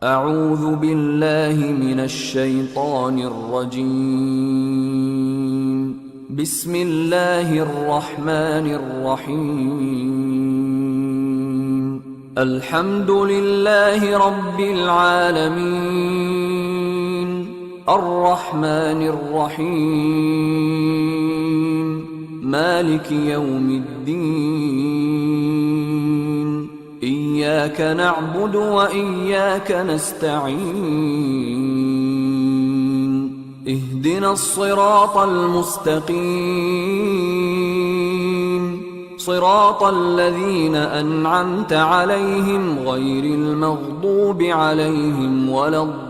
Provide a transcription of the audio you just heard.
أعوذ بالله من الشيطان الرجيم. بسم الله الرحمن الرحيم. الحمد لله رب العالمين، الرحمن الرحيم، مالك يوم الدين. إياك نعبد وإياك نستعين. اهدنا الصراط المستقيم، صراط الذين أنعمت عليهم غير المغضوب عليهم ولا الضالين.